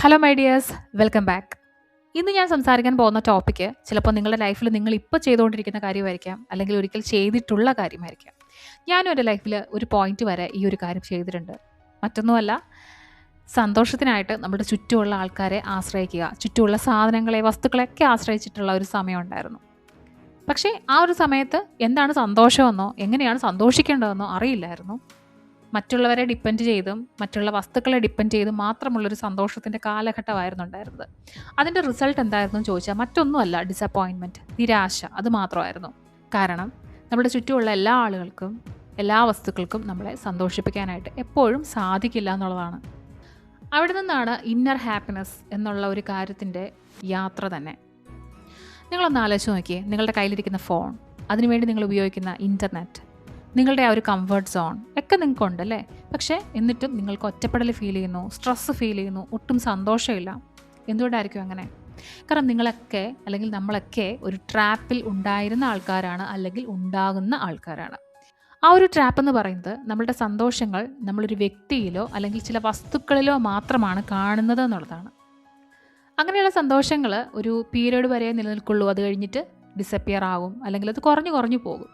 Hello my dears, welcome back. ഇന്ന് ഞാൻ സംസാരിക്കാൻ പോകുന്ന ടോപ്പിക്ക് ചിലപ്പോൾ നിങ്ങളുടെ ലൈഫിൽ നിങ്ങൾ ഇപ്പോൾ ചെയ്തുകൊണ്ടിരിക്കുന്ന കാര്യമായിരിക്കാം, അല്ലെങ്കിൽ ഒരിക്കൽ ചെയ്തിട്ടുള്ള കാര്യമായിരിക്കാം. ഞാനും എൻ്റെ ലൈഫിൽ ഒരു പോയിന്റ് വരെ ഈ ഒരു കാര്യം ചെയ്തിട്ടുണ്ട്. മറ്റൊന്നുമല്ല, സന്തോഷത്തിനായിട്ട് നമ്മുടെ ചുറ്റുമുള്ള ആൾക്കാരെ ആശ്രയിക്കുക, ചുറ്റുമുള്ള സാധനങ്ങളെ, വസ്തുക്കളെയൊക്കെ ആശ്രയിച്ചിട്ടുള്ള ഒരു സമയം ഉണ്ടായിരുന്നു. പക്ഷേ ആ ഒരു സമയത്ത് എന്താണ് സന്തോഷമെന്നോ എങ്ങനെയാണ് സന്തോഷിക്കേണ്ടതെന്നോ അറിയില്ലായിരുന്നു. മറ്റുള്ളവരെ ഡിപ്പെൻഡ് ചെയ്തും മറ്റുള്ള വസ്തുക്കളെ ഡിപ്പെൻഡ് ചെയ്തും മാത്രമുള്ളൊരു സന്തോഷത്തിൻ്റെ കാലഘട്ടമായിരുന്നു ഉണ്ടായിരുന്നത്. അതിൻ്റെ റിസൾട്ട് എന്തായിരുന്നു എന്ന് ചോദിച്ചാൽ മറ്റൊന്നുമല്ല, ഡിസപ്പോയിൻമെൻറ്റ്, നിരാശ, അത് മാത്രമായിരുന്നു. കാരണം നമ്മുടെ ചുറ്റുമുള്ള എല്ലാ ആളുകൾക്കും എല്ലാ വസ്തുക്കൾക്കും നമ്മളെ സന്തോഷിപ്പിക്കാനായിട്ട് എപ്പോഴും സാധിക്കില്ല എന്നുള്ളതാണ്. അവിടെ നിന്നാണ് ഇന്നർ ഹാപ്പിനെസ് എന്നുള്ള ഒരു കാര്യത്തിൻ്റെ യാത്ര തന്നെ. നിങ്ങളൊന്ന് ആലോചിച്ച് നോക്കിയേ, നിങ്ങളുടെ കയ്യിലിരിക്കുന്ന ഫോൺ, അതിനുവേണ്ടി നിങ്ങൾ ഉപയോഗിക്കുന്ന ഇൻ്റർനെറ്റ്, നിങ്ങളുടെ ആ ഒരു കംഫർട്ട് സോൺ ഒക്കെ നിങ്ങൾക്കുണ്ട് അല്ലേ? പക്ഷേ എന്നിട്ടും നിങ്ങൾക്ക് ഒറ്റപ്പെടൽ ഫീൽ ചെയ്യുന്നു, സ്ട്രെസ്സ് ഫീൽ ചെയ്യുന്നു, ഒട്ടും സന്തോഷമില്ല. എന്തുകൊണ്ടായിരിക്കും അങ്ങനെ? കാരണം നിങ്ങളൊക്കെ അല്ലെങ്കിൽ നമ്മളൊക്കെ ഒരു ട്രാപ്പിൽ ഉണ്ടായിരുന്ന ആൾക്കാരാണ്, അല്ലെങ്കിൽ ഉണ്ടാകുന്ന ആൾക്കാരാണ്. ആ ഒരു ട്രാപ്പ് എന്ന് പറയുന്നത് നമ്മളുടെ സന്തോഷങ്ങൾ നമ്മളൊരു വ്യക്തിയിലോ അല്ലെങ്കിൽ ചില വസ്തുക്കളിലോ മാത്രമാണ് കാണുന്നത് എന്നുള്ളതാണ്. അങ്ങനെയുള്ള സന്തോഷങ്ങൾ ഒരു പീരീഡ് വരെ നിലനിൽക്കുള്ളൂ. അത് കഴിഞ്ഞിട്ട് ഡിസപ്പിയർ ആകും, അല്ലെങ്കിൽ അത് കുറഞ്ഞു പോകും.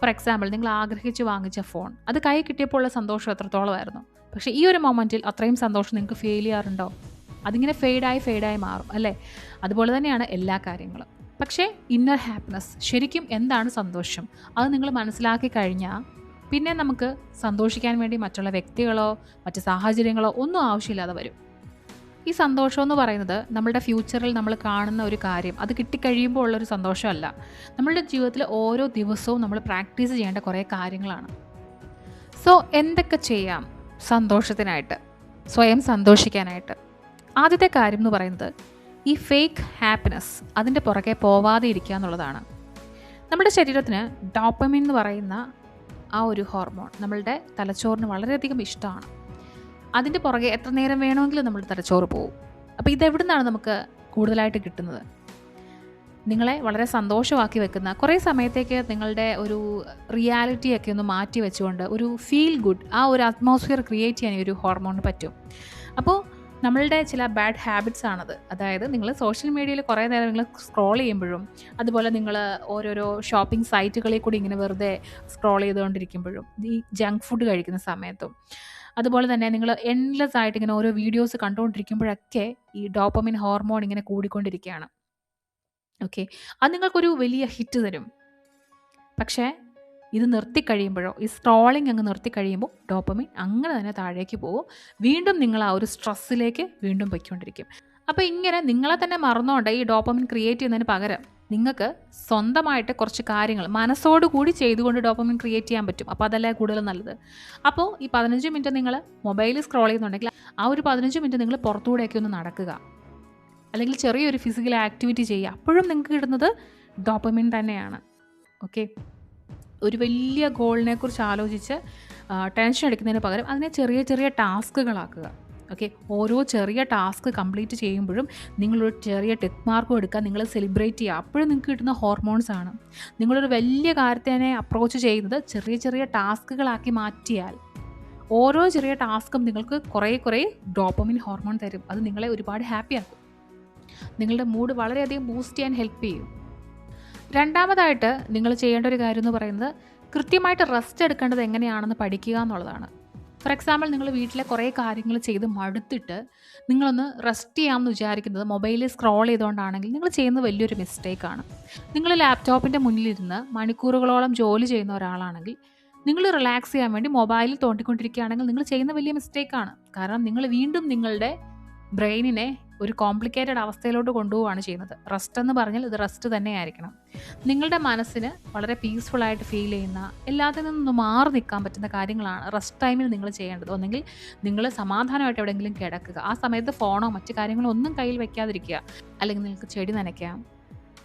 ഫോർ എക്സാമ്പിൾ, നിങ്ങൾ ആഗ്രഹിച്ച് വാങ്ങിച്ച ഫോൺ, അത് കൈ കിട്ടിയപ്പോൾ ഉള്ള സന്തോഷം എത്രത്തോളമായിരുന്നു. പക്ഷേ ഈ ഒരു മൊമെൻറ്റിൽ അത്രയും സന്തോഷം നിങ്ങൾക്ക് ഫീൽ ചെയ്യാറുണ്ടോ? അതിങ്ങനെ ഫെയ്ഡായി മാറും അല്ലേ? അതുപോലെ തന്നെയാണ് എല്ലാ കാര്യങ്ങളും. പക്ഷേ ഇന്നർ ഹാപ്പിനെസ്, ശരിക്കും എന്താണ് സന്തോഷം, അത് നിങ്ങൾ മനസ്സിലാക്കി കഴിഞ്ഞാൽ പിന്നെ നമുക്ക് സന്തോഷിക്കാൻ വേണ്ടി മറ്റുള്ള വ്യക്തികളോ മറ്റ് സാഹചര്യങ്ങളോ ഒന്നും ആവശ്യമില്ലാതെ വരും. ഈ സന്തോഷം എന്ന് പറയുന്നത് നമ്മളുടെ ഫ്യൂച്ചറിൽ നമ്മൾ കാണുന്ന ഒരു കാര്യം, അത് കിട്ടിക്കഴിയുമ്പോൾ ഉള്ളൊരു സന്തോഷമല്ല. നമ്മളുടെ ജീവിതത്തിൽ ഓരോ ദിവസവും നമ്മൾ പ്രാക്ടീസ് ചെയ്യേണ്ട കുറേ കാര്യങ്ങളാണ്. സോ എന്തൊക്കെ ചെയ്യാം സന്തോഷത്തിനായിട്ട്, സ്വയം സന്തോഷിക്കാനായിട്ട്? ആദ്യത്തെ കാര്യം എന്ന് പറയുന്നത് ഈ ഫേക്ക് ഹാപ്പിനെസ്, അതിൻ്റെ പുറകെ പോവാതെ ഇരിക്കുക എന്നുള്ളതാണ്. നമ്മുടെ ശരീരത്തിന് ഡോപ്പമിൻ എന്ന് പറയുന്ന ആ ഒരു ഹോർമോൺ നമ്മളുടെ തലച്ചോറിന് വളരെയധികം ഇഷ്ടമാണ്. അതിൻ്റെ പുറകെ എത്ര നേരം വേണമെങ്കിലും നമ്മൾ തലച്ചോറ് പോകും. അപ്പോൾ ഇതെവിടെ നിന്നാണ് നമുക്ക് കൂടുതലായിട്ട് കിട്ടുന്നത്? നിങ്ങളെ വളരെ സന്തോഷമാക്കി വെക്കുന്ന കുറേ സമയത്തേക്ക് നിങ്ങളുടെ ഒരു റിയാലിറ്റിയൊക്കെ ഒന്ന് മാറ്റി വെച്ചുകൊണ്ട് ഒരു ഫീൽ ഗുഡ്, ആ ഒരു അറ്റ്മോസ്ഫിയർ ക്രിയേറ്റ് ചെയ്യാൻ ഈ ഒരു ഹോർമോണിന് പറ്റും. അപ്പോൾ നമ്മളുടെ ചില ബാഡ് ഹാബിറ്റ്സ് ആണത്. അതായത് നിങ്ങൾ സോഷ്യൽ മീഡിയയിൽ കുറേ നേരം നിങ്ങൾ സ്ക്രോൾ ചെയ്യുമ്പോഴും, അതുപോലെ നിങ്ങൾ ഓരോരോ ഷോപ്പിംഗ് സൈറ്റുകളിൽ കൂടി ഇങ്ങനെ വെറുതെ സ്ക്രോൾ ചെയ്തുകൊണ്ടിരിക്കുമ്പോഴും, ഈ ജങ്ക് ഫുഡ് കഴിക്കുന്ന സമയത്തും, അതുപോലെ തന്നെ നിങ്ങൾ എൻഡ്ലെസ് ആയിട്ട് ഇങ്ങനെ ഓരോ വീഡിയോസ് കണ്ടുകൊണ്ടിരിക്കുമ്പോഴൊക്കെ ഈ ഡോപ്പമിൻ ഹോർമോൺ ഇങ്ങനെ കൂടിക്കൊണ്ടിരിക്കുകയാണ്. ഓക്കെ, അത് നിങ്ങൾക്കൊരു വലിയ ഹിറ്റ് തരും. പക്ഷേ ഇത് നിർത്തിക്കഴിയുമ്പോഴോ, ഈ സ്ക്രോളിങ് അങ്ങ് നിർത്തിക്കഴിയുമ്പോൾ ഡോപ്പമിൻ അങ്ങനെ തന്നെ താഴേക്ക് പോകും. വീണ്ടും നിങ്ങൾ ആ ഒരു സ്ട്രെസ്സിലേക്ക് വീണ്ടും പൊയ്ക്കൊണ്ടിരിക്കും. അപ്പോൾ ഇങ്ങനെ നിങ്ങളെ തന്നെ മറന്നുകൊണ്ട് ഈ ഡോപ്പമിൻ ക്രിയേറ്റ് ചെയ്യുന്നതിന് പകരം നിങ്ങൾക്ക് സ്വന്തമായിട്ട് കുറച്ച് കാര്യങ്ങൾ മനസ്സോടുകൂടി ചെയ്തുകൊണ്ട് ഡോപ്പമിൻ ക്രിയേറ്റ് ചെയ്യാൻ പറ്റും. അപ്പോൾ അതല്ലേ കൂടുതൽ നല്ലത്. അപ്പോൾ ഈ 15 മിനിറ്റ് നിങ്ങൾ മൊബൈൽ സ്ക്രോൾ ചെയ്യുന്നുണ്ടെങ്കിൽ ആ ഒരു 15 മിനിറ്റ് നിങ്ങൾ പുറത്തുകൂടെയൊക്കെ ഒന്ന് നടക്കുക, അല്ലെങ്കിൽ ചെറിയൊരു ഫിസിക്കൽ ആക്ടിവിറ്റി ചെയ്യുക. അപ്പോഴും നിങ്ങൾക്ക് കിട്ടുന്നത് ഡോപ്പമിൻ തന്നെയാണ്. ഓക്കെ, ഒരു വലിയ ഗോളിനെ കുറിച്ച് ആലോചിച്ച് ടെൻഷൻ അടിക്കുന്നതിന് പകരം അതിനെ ചെറിയ ചെറിയ ടാസ്കുകളാക്കുക. ഓക്കെ, ഓരോ ചെറിയ ടാസ്ക് കംപ്ലീറ്റ് ചെയ്യുമ്പോഴും നിങ്ങളൊരു ചെറിയ ടിക്ക് മാർക്കും എടുക്കുക, നിങ്ങൾ സെലിബ്രേറ്റ് ചെയ്യുക. അപ്പോഴും നിങ്ങൾക്ക് കിട്ടുന്ന ഹോർമോൺസ് ആണ്. നിങ്ങളൊരു വലിയ കാര്യത്തിനെ അപ്രോച്ച് ചെയ്യുന്നത് ചെറിയ ചെറിയ ടാസ്കുകളാക്കി മാറ്റിയാൽ ഓരോ ചെറിയ ടാസ്കും നിങ്ങൾക്ക് കുറേ ഡോപ്പമിൻ ഹോർമോൺ തരും. അത് നിങ്ങളെ ഒരുപാട് ഹാപ്പിയാക്കും, നിങ്ങളുടെ മൂഡ് വളരെയധികം ബൂസ്റ്റ് ചെയ്യാൻ ഹെൽപ്പ് ചെയ്യും. രണ്ടാമതായിട്ട് നിങ്ങൾ ചെയ്യേണ്ട ഒരു കാര്യം എന്ന് പറയുന്നത് കൃത്യമായിട്ട് റെസ്റ്റ് എടുക്കേണ്ടത് എങ്ങനെയാണെന്ന് പഠിക്കുക എന്നുള്ളതാണ്. ഫോർ എക്സാമ്പിൾ, നിങ്ങൾ വീട്ടിലെ കുറേ കാര്യങ്ങൾ ചെയ്ത് മടുത്തിട്ട് നിങ്ങളൊന്ന് റെസ്റ്റ് ചെയ്യാമെന്ന് വിചാരിക്കുന്നത് മൊബൈലിൽ സ്ക്രോൾ ചെയ്തുകൊണ്ടാണെങ്കിൽ നിങ്ങൾ ചെയ്യുന്നത് വലിയൊരു മിസ്റ്റേക്കാണ്. നിങ്ങൾ ലാപ്ടോപ്പിൻ്റെ മുന്നിലിരുന്ന് മണിക്കൂറുകളോളം ജോലി ചെയ്യുന്ന ഒരാളാണെങ്കിൽ നിങ്ങൾ റിലാക്സ് ചെയ്യാൻ വേണ്ടി മൊബൈലിൽ തോണ്ടിക്കൊണ്ടിരിക്കുകയാണെങ്കിൽ നിങ്ങൾ ചെയ്യുന്ന വലിയ മിസ്റ്റേക്കാണ്. കാരണം നിങ്ങൾ വീണ്ടും നിങ്ങളുടെ ബ്രെയിനിനെ ഒരു കോംപ്ലിക്കേറ്റഡ് അവസ്ഥയിലോട്ട് കൊണ്ടുപോവുകയാണ് ചെയ്യുന്നത്. റെസ്റ്റ് എന്ന് പറഞ്ഞാൽ ഇത് റെസ്റ്റ് തന്നെയായിരിക്കണം. നിങ്ങളുടെ മനസ്സിന് വളരെ പീസ്ഫുള്ളായിട്ട് ഫീൽ ചെയ്യുന്ന, എല്ലാത്തിൽ നിന്നും മാറി നിൽക്കാൻ പറ്റുന്ന കാര്യങ്ങളാണ് റെസ്റ്റ് ടൈമിൽ നിങ്ങൾ ചെയ്യേണ്ടത്. ഒന്നെങ്കിൽ നിങ്ങൾ സമാധാനമായിട്ട് എവിടെയെങ്കിലും കിടക്കുക, ആ സമയത്ത് ഫോണോ മറ്റു കാര്യങ്ങളോ ഒന്നും കയ്യിൽ വെക്കാതിരിക്കുക. അല്ലെങ്കിൽ നിങ്ങൾക്ക് ചെടി നനയ്ക്കാം.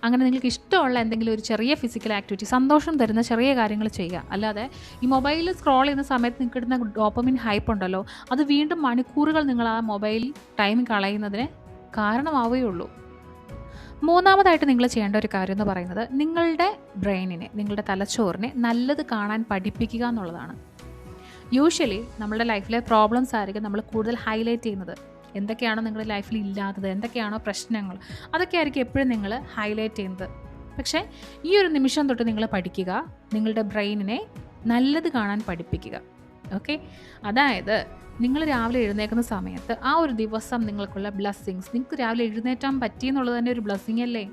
അങ്ങനെ നിങ്ങൾക്ക് ഇഷ്ടമുള്ള എന്തെങ്കിലും ഒരു ചെറിയ ഫിസിക്കൽ ആക്ടിവിറ്റി, സന്തോഷം തരുന്ന ചെറിയ കാര്യങ്ങൾ ചെയ്യുക. അല്ലാതെ ഈ മൊബൈലിൽ സ്ക്രോൾ ചെയ്യുന്ന സമയത്ത് നിങ്ങൾക്ക് കിട്ടുന്ന ഡോപ്പമിൻ ഹൈപ്പ് ഉണ്ടല്ലോ, അത് വീണ്ടും മണിക്കൂറുകൾ നിങ്ങൾ ആ മൊബൈൽ ടൈം കളയുന്നതിന് കാരണമാവുകയുള്ളൂ. മൂന്നാമതായിട്ട് നിങ്ങൾ ചെയ്യേണ്ട ഒരു കാര്യം എന്ന് പറയുന്നത് നിങ്ങളുടെ ബ്രെയിനിനെ, നിങ്ങളുടെ തലച്ചോറിനെ നല്ലത് കാണാൻ പഠിപ്പിക്കുക എന്നുള്ളതാണ്. യൂഷ്വലി നമ്മുടെ ലൈഫിലെ പ്രോബ്ലംസ് ആയിരിക്കും നമ്മൾ കൂടുതൽ ഹൈലൈറ്റ് ചെയ്യുന്നത്. എന്തൊക്കെയാണോ നിങ്ങളുടെ ലൈഫിൽ ഇല്ലാത്തത്, എന്തൊക്കെയാണോ പ്രശ്നങ്ങൾ, അതൊക്കെ ആയിരിക്കും എപ്പോഴും നിങ്ങൾ ഹൈലൈറ്റ് ചെയ്യുന്നത്. പക്ഷേ ഈ ഒരു നിമിഷം തൊട്ട് നിങ്ങൾ പഠിക്കുക, നിങ്ങളുടെ ബ്രെയിനിനെ നല്ലത് കാണാൻ പഠിപ്പിക്കുക. ഓക്കെ, അതായത് നിങ്ങൾ രാവിലെ എഴുന്നേൽക്കുന്ന സമയത്ത് ആ ഒരു ദിവസം നിങ്ങൾക്കുള്ള ബ്ലെസ്സിങ്സ്, നിങ്ങൾക്ക് രാവിലെ എഴുന്നേറ്റാൻ പറ്റിയെന്നുള്ളത് തന്നെ ഒരു ബ്ലെസ്സിങ് അല്ലേ?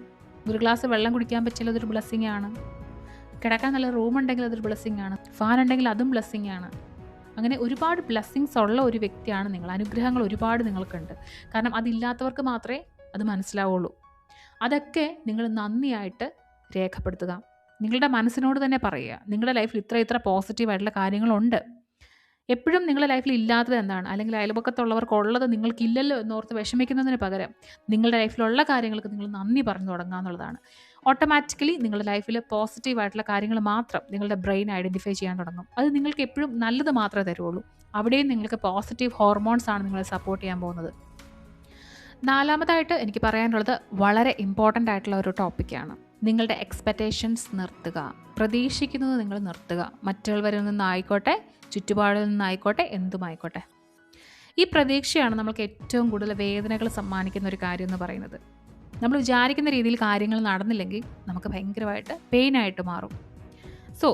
ഒരു ഗ്ലാസ് വെള്ളം കുടിക്കാൻ പറ്റിയാൽ അതൊരു ബ്ലെസ്സിങ് ആണ്. കിടക്കാൻ നല്ല റൂം ഉണ്ടെങ്കിൽ അതൊരു ബ്ലെസ്സിങ് ആണ്. ഫാൻ ഉണ്ടെങ്കിൽ അതും ബ്ലെസ്സിങ് ആണ്. അങ്ങനെ ഒരുപാട് ബ്ലെസ്സിങ്സ് ഉള്ള ഒരു വ്യക്തിയാണ് നിങ്ങൾ. അനുഗ്രഹങ്ങൾ ഒരുപാട് നിങ്ങൾക്കുണ്ട്. കാരണം അതില്ലാത്തവർക്ക് മാത്രമേ അത് മനസ്സിലാവുള്ളൂ. അതൊക്കെ നിങ്ങൾ നന്ദിയായിട്ട് രേഖപ്പെടുത്തുക. നിങ്ങളുടെ മനസ്സിനോട് തന്നെ പറയുക, നിങ്ങളുടെ ലൈഫിൽ ഇത്ര പോസിറ്റീവായിട്ടുള്ള കാര്യങ്ങളുണ്ട്. എപ്പോഴും നിങ്ങളുടെ ലൈഫിൽ ഇല്ലാത്തത് എന്താണ്, അല്ലെങ്കിൽ അയൽപക്കത്തുള്ളവർക്കുള്ളത് നിങ്ങൾക്കില്ലല്ലോ എന്നോർത്ത് വിഷമിക്കുന്നതിന് പകരം നിങ്ങളുടെ ലൈഫിലുള്ള കാര്യങ്ങൾക്ക് നിങ്ങൾ നന്ദി പറഞ്ഞു തുടങ്ങുക എന്നുള്ളതാണ്. ഓട്ടോമാറ്റിക്കലി നിങ്ങളുടെ ലൈഫിൽ പോസിറ്റീവായിട്ടുള്ള കാര്യങ്ങൾ മാത്രം നിങ്ങളുടെ ബ്രെയിൻ ഐഡൻറ്റിഫൈ ചെയ്യാൻ തുടങ്ങും. അത് നിങ്ങൾക്ക് എപ്പോഴും നല്ലത് മാത്രമേ തരുള്ളൂ. അവിടെയും നിങ്ങൾക്ക് പോസിറ്റീവ് ഹോർമോൺസ് ആണ് നിങ്ങളെ സപ്പോർട്ട് ചെയ്യാൻ പോകുന്നത്. നാലാമതായിട്ട് എനിക്ക് പറയാനുള്ളത് വളരെ ഇമ്പോർട്ടൻ്റ് ആയിട്ടുള്ള ഒരു ടോപ്പിക്കാണ്. നിങ്ങളുടെ എക്സ്പെക്റ്റേഷൻസ് നിർത്തുക. പ്രതീക്ഷിക്കുന്നത് നിങ്ങൾ നിർത്തുക. മറ്റുള്ളവരിൽ നിന്നായിക്കോട്ടെ, ചുറ്റുപാടിൽ നിന്നായിക്കോട്ടെ, എന്തുമായിക്കോട്ടെ. ഈ പ്രതീക്ഷയാണ് നമ്മൾക്ക് ഏറ്റവും കൂടുതൽ വേദനകൾ സമ്മാനിക്കുന്ന ഒരു കാര്യം എന്ന് പറയുന്നത്. നമ്മൾ വിചാരിക്കുന്ന രീതിയിൽ കാര്യങ്ങൾ നടന്നില്ലെങ്കിൽ നമുക്ക് ഭയങ്കരമായിട്ട് പെയിനായിട്ട് മാറും. സോ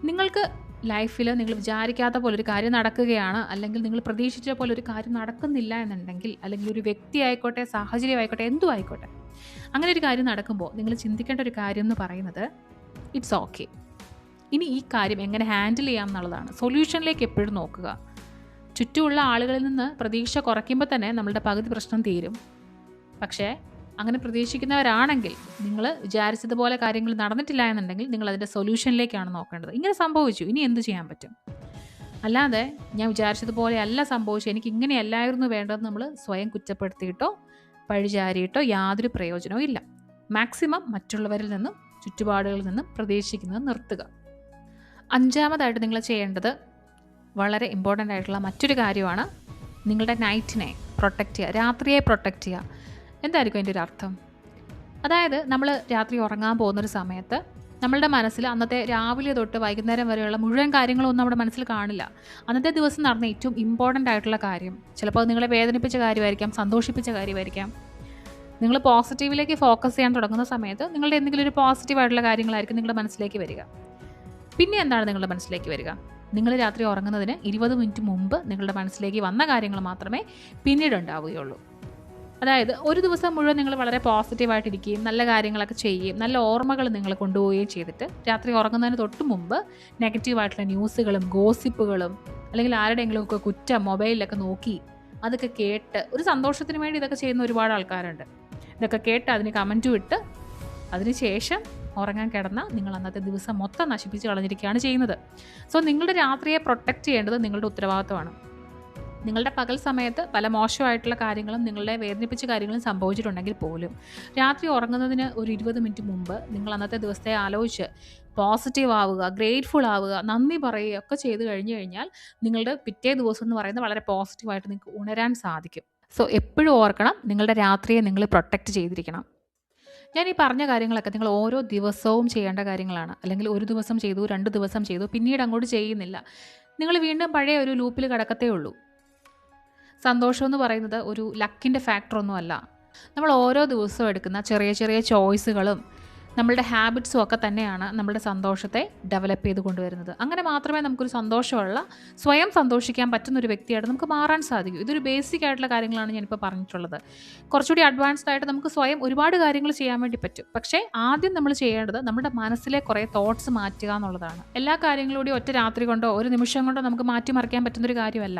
നിങ്ങൾക്ക് ലൈഫിൽ നിങ്ങൾ വിചാരിക്കാത്ത പോലെ ഒരു കാര്യം നടക്കുകയാണ്, അല്ലെങ്കിൽ നിങ്ങൾ പ്രതീക്ഷിച്ച പോലെ ഒരു കാര്യം നടക്കുന്നില്ല എന്നുണ്ടെങ്കിൽ, അല്ലെങ്കിൽ ഒരു വ്യക്തി ആയിക്കോട്ടെ, സാഹചര്യം ആയിക്കോട്ടെ, എന്തും ആയിക്കോട്ടെ, അങ്ങനെ ഒരു കാര്യം നടക്കുമ്പോൾ നിങ്ങൾ ചിന്തിക്കേണ്ട ഒരു കാര്യം എന്ന് പറയുന്നത് ഇറ്റ്സ് ഓക്കെ. ഇനി ഈ കാര്യം എങ്ങനെ ഹാൻഡിൽ ചെയ്യാം എന്നുള്ളതാണ്. സൊല്യൂഷനിലേക്ക് എപ്പോഴും നോക്കുക. ചുറ്റുമുള്ള ആളുകളിൽ നിന്ന് പ്രതീക്ഷ കുറയ്ക്കുമ്പോൾ തന്നെ നമ്മളുടെ പകുതി പ്രശ്നം തീരും. പക്ഷേ അങ്ങനെ പ്രതീക്ഷിക്കുന്നവരാണെങ്കിൽ, നിങ്ങൾ വിചാരിച്ചതുപോലെ കാര്യങ്ങൾ നടന്നിട്ടില്ല എന്നുണ്ടെങ്കിൽ നിങ്ങൾ അതിൻ്റെ സൊല്യൂഷനിലേക്കാണ് നോക്കേണ്ടത്. ഇങ്ങനെ സംഭവിച്ചു, ഇനി എന്ത് ചെയ്യാൻ പറ്റും? അല്ലാതെ ഞാൻ വിചാരിച്ചതുപോലെ അല്ല സംഭവിച്ചു, എനിക്ക് ഇങ്ങനെയല്ലായിരുന്നു വേണ്ടതെന്ന് നമ്മൾ സ്വയം കുറ്റപ്പെടുത്തിയിട്ടോ പഴിചാരിയിട്ടോ യാതൊരു പ്രയോജനവും ഇല്ല. മാക്സിമം മറ്റുള്ളവരിൽ നിന്നും ചുറ്റുപാടുകളിൽ നിന്നും പ്രതീക്ഷിക്കുന്നത് നിർത്തുക. അഞ്ചാമതായിട്ട് നിങ്ങൾ ചെയ്യേണ്ടത് വളരെ ഇമ്പോർട്ടൻ്റ് ആയിട്ടുള്ള മറ്റൊരു കാര്യമാണ് നിങ്ങളുടെ നൈറ്റിനെ പ്രൊട്ടക്റ്റ് ചെയ്യുക, രാത്രിയെ പ്രൊട്ടക്റ്റ് ചെയ്യുക. എന്തായിരിക്കും അതിൻ്റെ ഒരു അർത്ഥം? അതായത് നമ്മൾ രാത്രി ഉറങ്ങാൻ പോകുന്നൊരു സമയത്ത് നമ്മളുടെ മനസ്സിൽ അന്നത്തെ രാവിലെ തൊട്ട് വൈകുന്നേരം വരെയുള്ള മുഴുവൻ കാര്യങ്ങളൊന്നും നമ്മുടെ മനസ്സിൽ കാണില്ല. അന്നത്തെ ദിവസം നടന്ന ഏറ്റവും ഇമ്പോർട്ടൻ്റ് ആയിട്ടുള്ള കാര്യം, ചിലപ്പോൾ നിങ്ങളെ വേദനിപ്പിച്ച കാര്യമായിരിക്കാം, സന്തോഷിപ്പിച്ച കാര്യമായിരിക്കാം. നിങ്ങൾ പോസിറ്റീവിലേക്ക് ഫോക്കസ് ചെയ്യാൻ തുടങ്ങുന്ന സമയത്ത് നിങ്ങളുടെ എന്തെങ്കിലും ഒരു പോസിറ്റീവായിട്ടുള്ള കാര്യങ്ങളായിരിക്കും നിങ്ങളുടെ മനസ്സിലേക്ക് വരിക. പിന്നെ എന്താണ് നിങ്ങളുടെ മനസ്സിലേക്ക് വരിക? നിങ്ങൾ രാത്രി ഉറങ്ങുന്നതിന് 20 മിനിറ്റ് മുമ്പ് നിങ്ങളുടെ മനസ്സിലേക്ക് വന്ന കാര്യങ്ങൾ മാത്രമേ പിന്നീട് ഉണ്ടാവുകയുള്ളൂ. അതായത് ഒരു ദിവസം മുഴുവൻ നിങ്ങൾ വളരെ പോസിറ്റീവായിട്ടിരിക്കുകയും നല്ല കാര്യങ്ങളൊക്കെ ചെയ്യുകയും നല്ല ഓർമ്മകൾ നിങ്ങൾ കൊണ്ടുപോവുകയും ചെയ്തിട്ട് രാത്രി ഉറങ്ങുന്നതിന് തൊട്ട് മുമ്പ് നെഗറ്റീവായിട്ടുള്ള ന്യൂസുകളും ഗോസിപ്പുകളും അല്ലെങ്കിൽ ആരുടെയെങ്കിലുമൊക്കെ കുറ്റം മൊബൈലിലൊക്കെ നോക്കി അതൊക്കെ കേട്ട്, ഒരു സന്തോഷത്തിന് വേണ്ടി ഇതൊക്കെ ചെയ്യുന്ന ഒരുപാട് ആൾക്കാരുണ്ട്. ഇതൊക്കെ കേട്ട് അതിന് കമൻറ്റും ഇട്ട് അതിനുശേഷം ഉറങ്ങാൻ കിടന്ന നിങ്ങൾ അന്നത്തെ ദിവസം മൊത്തം നശിപ്പിച്ച് കളഞ്ഞിരിക്കുകയാണ് ചെയ്യുന്നത്. സോ നിങ്ങളുടെ രാത്രിയെ പ്രൊട്ടക്റ്റ് ചെയ്യേണ്ടത് നിങ്ങളുടെ ഉത്തരവാദിത്വമാണ്. നിങ്ങളുടെ പകൽ സമയത്ത് പല മോശമായിട്ടുള്ള കാര്യങ്ങളും നിങ്ങളെ വേദനിപ്പിച്ച കാര്യങ്ങളും സംഭവിച്ചിട്ടുണ്ടെങ്കിൽ പോലും രാത്രി ഉറങ്ങുന്നതിന് ഒരു 20 മിനിറ്റ് മുമ്പ് നിങ്ങൾ അന്നത്തെ ദിവസത്തെ ആലോചിച്ച് പോസിറ്റീവ് ആവുക, ഗ്രേറ്റ്ഫുൾ ആവുക, നന്ദി പറയുക ഒക്കെ ചെയ്ത് കഴിഞ്ഞാൽ നിങ്ങളുടെ പിറ്റേ ദിവസം എന്ന് പറയുന്നത് വളരെ പോസിറ്റീവായിട്ട് നിങ്ങൾക്ക് ഉണരാൻ സാധിക്കും. സോ എപ്പോഴും ഓർക്കണം, നിങ്ങളുടെ രാത്രിയെ നിങ്ങൾ പ്രൊട്ടക്റ്റ് ചെയ്തിരിക്കണം. ഞാൻ ഈ പറഞ്ഞ കാര്യങ്ങളൊക്കെ നിങ്ങൾ ഓരോ ദിവസവും ചെയ്യേണ്ട കാര്യങ്ങളാണ്. അല്ലെങ്കിൽ ഒരു ദിവസം ചെയ്തു, 2 ദിവസം ചെയ്തു, പിന്നീട് അങ്ങോട്ട് ചെയ്യുന്നില്ല, നിങ്ങൾ വീണ്ടും പഴയ ഒരു ലൂപ്പിൽ കിടക്കത്തേ ഉള്ളൂ. സന്തോഷം എന്ന് പറയുന്നത് ഒരു ലക്കിൻ്റെ ഫാക്ടറൊന്നും അല്ല. നമ്മൾ ഓരോ ദിവസവും എടുക്കുന്ന ചെറിയ ചെറിയ ചോയ്സുകളും നമ്മളുടെ ഹാബിറ്റ്സും ഒക്കെ തന്നെയാണ് നമ്മളുടെ സന്തോഷത്തെ ഡെവലപ്പ് ചെയ്ത് കൊണ്ടുവരുന്നത്. അങ്ങനെ മാത്രമേ നമുക്കൊരു സന്തോഷമുള്ള, സ്വയം സന്തോഷിക്കാൻ പറ്റുന്നൊരു വ്യക്തിയായിട്ട് നമുക്ക് മാറാൻ സാധിക്കൂ. ഇതൊരു ബേസിക് ആയിട്ടുള്ള കാര്യങ്ങളാണ് ഞാനിപ്പോൾ പറഞ്ഞിട്ടുള്ളത്. കുറച്ചുകൂടി അഡ്വാൻസ്ഡ് ആയിട്ട് നമുക്ക് സ്വയം ഒരുപാട് കാര്യങ്ങൾ ചെയ്യാൻ വേണ്ടി പറ്റും. പക്ഷേ ആദ്യം നമ്മൾ ചെയ്യേണ്ടത് നമ്മുടെ മനസ്സിലെ കുറേ തോട്ട്സ് മാറ്റുക എന്നുള്ളതാണ്. എല്ലാ കാര്യങ്ങളൂടെയും ഒറ്റ രാത്രി കൊണ്ടോ ഒരു നിമിഷം കൊണ്ടോ നമുക്ക് മാറ്റിമറിക്കാൻ പറ്റുന്നൊരു കാര്യമല്ല.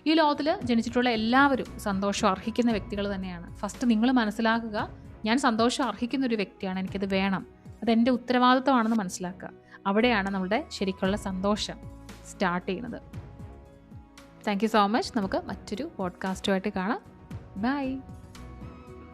ഈ ലോകത്തിൽ ജനിച്ചിട്ടുള്ള എല്ലാവരും സന്തോഷം അർഹിക്കുന്ന വ്യക്തികൾ തന്നെയാണ്. ഫസ്റ്റ് നിങ്ങൾ മനസ്സിലാക്കുക, ഞാൻ സന്തോഷം അർഹിക്കുന്ന ഒരു വ്യക്തിയാണ്, എനിക്കത് വേണം, അതെൻ്റെ ഉത്തരവാദിത്വമാണെന്ന് മനസ്സിലാക്കുക. അവിടെയാണ് നമ്മുടെ ശരിക്കുള്ള സന്തോഷം സ്റ്റാർട്ട് ചെയ്യുന്നത്. Thank you so much. നമുക്ക് മറ്റൊരു പോഡ്കാസ്റ്റുമായിട്ട് കാണാം. ബൈ.